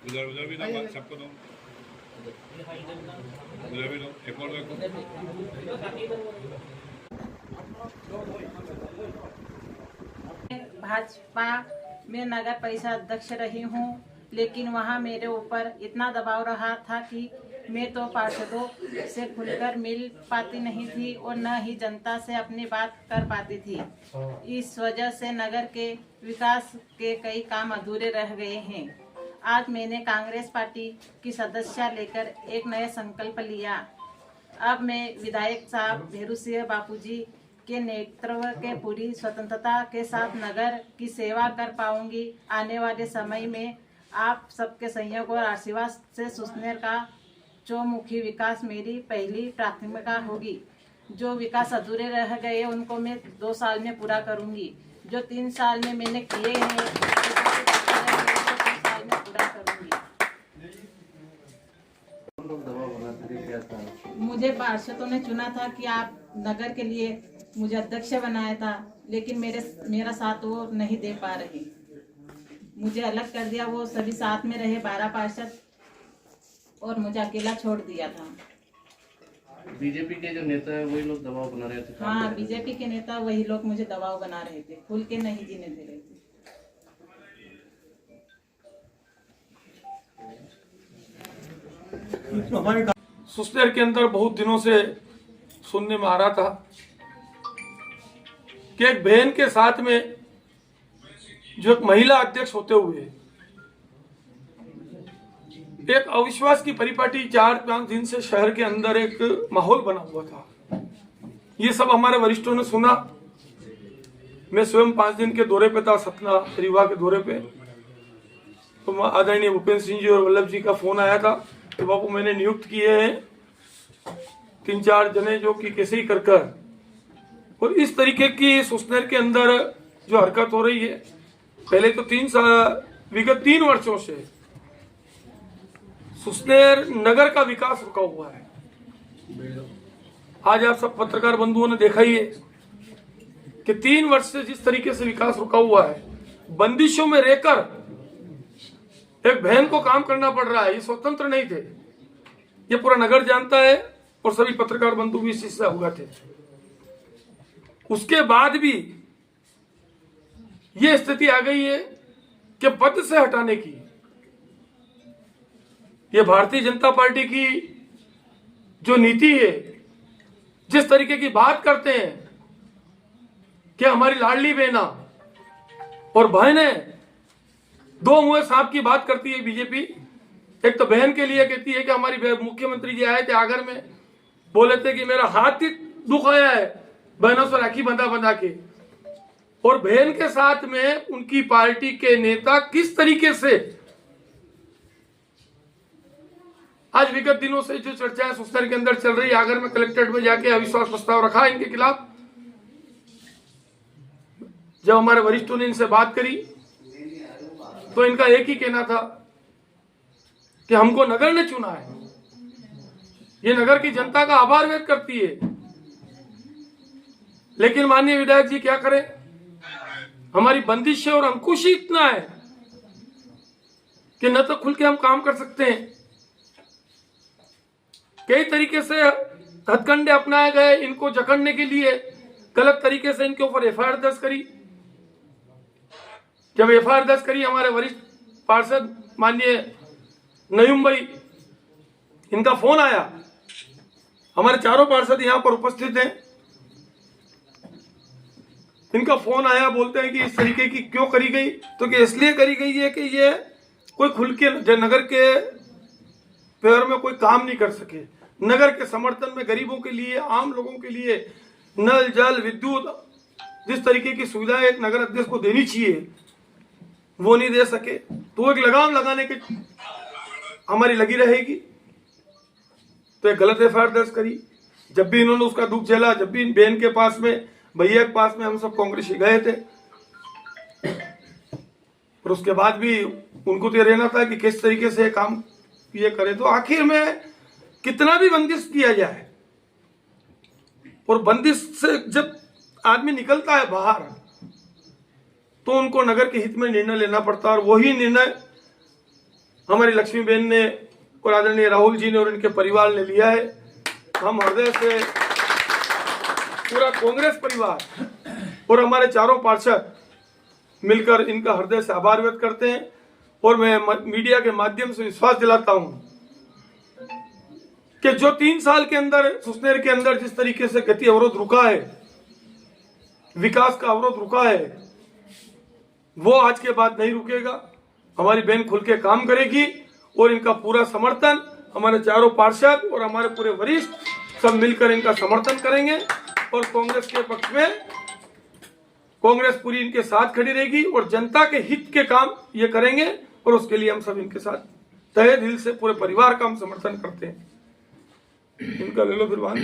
उधर उधर भी दो, सबको दो, उधर भी दो, एक और दो, एक भाजपा में नगर परिषद अध्यक्ष रही हूँ, लेकिन वहाँ मेरे ऊपर इतना दबाव रहा था कि मैं तो पार्षदों से खुलकर मिल पाती नहीं थी और न ही जनता से अपनी बात कर पाती थी। इस वजह से नगर के विकास के कई काम अधूरे रह गए हैं। आज मैंने कांग्रेस पार्टी की सदस्य लेकर एक नया संकल्प लिया। अब मैं विधायक साहब भेरू सिंह बापूजी के नेतृत्व के पूरी स्वतंत्रता के साथ नगर की सेवा कर पाऊंगी। आने वाले समय में आप सबके सहयोग और आशीर्वाद से सुसनेर का चौमुखी विकास मेरी पहली प्राथमिकता होगी। जो विकास अधूरे रह गए उनको मैं 2 साल में पूरा करूंगी। जो 3 साल में मैंने किए हैं 2 साल में पूरा करूंगी। मुझे पार्षदों ने चुना था कि आप नगर के लिए मुझे अध्यक्ष बनाया था, लेकिन मेरा साथ वो नहीं दे पा रहे। मुझे अलग कर दिया। वो सभी साथ में रहे 12 पार्षद और मुझे अकेला छोड़ दिया था। बीजेपी के जो नेता है वही लोग दबाव बना रहे थे। हाँ, बीजेपी के नेता वही लोग मुझे दबाव बना रहे थे, खुल के नहीं जीने दे रहे थे। सुसनेर के अंदर बहुत दिनों से सुनने में आ रहा था कि एक बहन के साथ में जो एक महिला अध्यक्ष होते हुए एक अविश्वास की परिपाटी 4-5 दिन से शहर के अंदर एक माहौल बना हुआ था। ये सब हमारे वरिष्ठों ने सुना। मैं स्वयं 5 दिन के दौरे पे था, सतना रीवा के दौरे पे। तो आदरणीय भूपेंद्र सिंह जी और वल्लभ जी का फोन आया था कि बापू मैंने नियुक्त किए हैं 3-4 जने जो कि कैसे ही कर और इस तरीके की सुसनेर के अंदर जो हरकत हो रही है। पहले तो विगत 3 वर्षों से सुसनेर नगर का विकास रुका हुआ है। आज आप सब पत्रकार बंधुओं ने देखा ही है कि 3 वर्ष से जिस तरीके से विकास रुका हुआ है, बंदिशों में रहकर एक बहन को काम करना पड़ रहा है। ये स्वतंत्र नहीं थे, ये पूरा नगर जानता है और सभी पत्रकार बंधु भी इस चीज से अवगत थे। उसके बाद भी ये स्थिति आ गई है कि पद से हटाने की। ये भारतीय जनता पार्टी की जो नीति है, जिस तरीके की बात करते हैं कि हमारी लाडली बहना और बहनें, 2 मुंह सांप की बात करती है बीजेपी। एक तो बहन के लिए कहती है कि हमारी मुख्यमंत्री जी आए थे आगर में, बोले थे कि मेरा हाथ ही दुखाया है बहनों से राखी बंधा के। और बहन के साथ में उनकी पार्टी के नेता किस तरीके से आज विगत दिनों से जो चर्चा है सुसनेर के अंदर चल रही है, आगर में कलेक्ट्रेट में जाके अविश्वास प्रस्ताव रखा इनके खिलाफ। जब हमारे वरिष्ठों ने इनसे बात करी तो इनका एक ही कहना था कि हमको नगर ने चुना है, ये नगर की जनता का आभार व्यक्त करती है। लेकिन माननीय विधायक जी क्या करें, हमारी बंदिश और अंकुश ही इतना है कि न तो खुल के हम काम कर सकते हैं। कई तरीके से हथकंडे अपनाए गए इनको जकड़ने के लिए। गलत तरीके से इनके ऊपर एफआईआर दर्ज करी। जब एफआईआर दर्ज करी, हमारे वरिष्ठ पार्षद माननीय नयूम भाई, इनका फोन आया। हमारे चारों पार्षद यहां पर उपस्थित हैं। इनका फोन आया, बोलते हैं कि इस तरीके की क्यों करी गई, तो कि इसलिए करी गई है कि ये कोई खुल के नगर के पैर में कोई काम नहीं कर सके। नगर के समर्थन में गरीबों के लिए, आम लोगों के लिए नल जल विद्युत जिस तरीके की सुविधाएं एक नगर अध्यक्ष को देनी चाहिए वो नहीं दे सके, तो एक लगाम लगाने की हमारी लगी रहेगी। तो एक गलत एफआईआर दर्ज करी। जब भी इन्होंने उसका दुख झेला, जब भी इन बहन के पास में, भैया के पास में हम सब कांग्रेसी गए थे, और उसके बाद भी उनको तो ये रहना था कि किस तरीके से काम ये करे। तो आखिर में कितना भी बंदिश किया जाए, और बंदिश से जब आदमी निकलता है बाहर तो उनको नगर के हित में निर्णय लेना पड़ता है। और वही निर्णय हमारी लक्ष्मी बहन ने और आदरणीय राहुल जी ने और इनके परिवार ने लिया है। हम हृदय से पूरा कांग्रेस परिवार और हमारे चारों पार्षद मिलकर इनका हृदय से आभार व्यक्त करते हैं। और मैं मीडिया के माध्यम से विश्वास दिलाता हूं कि जो 3 साल के अंदर सुसनेर के अंदर जिस तरीके से गति अवरोध रुका है, विकास का अवरोध रुका है, वो आज के बाद नहीं रुकेगा। हमारी बहन खुल के काम करेगी और इनका पूरा समर्थन हमारे चारों पार्षद और हमारे पूरे वरिष्ठ सब मिलकर इनका समर्थन करेंगे और कांग्रेस के पक्ष में कांग्रेस पूरी इनके साथ खड़ी रहेगी और जनता के हित के काम ये करेंगे और उसके लिए हम सब इनके साथ तहे दिल से पूरे परिवार का हम समर्थन करते हैं। इनका ले लो फिर वहां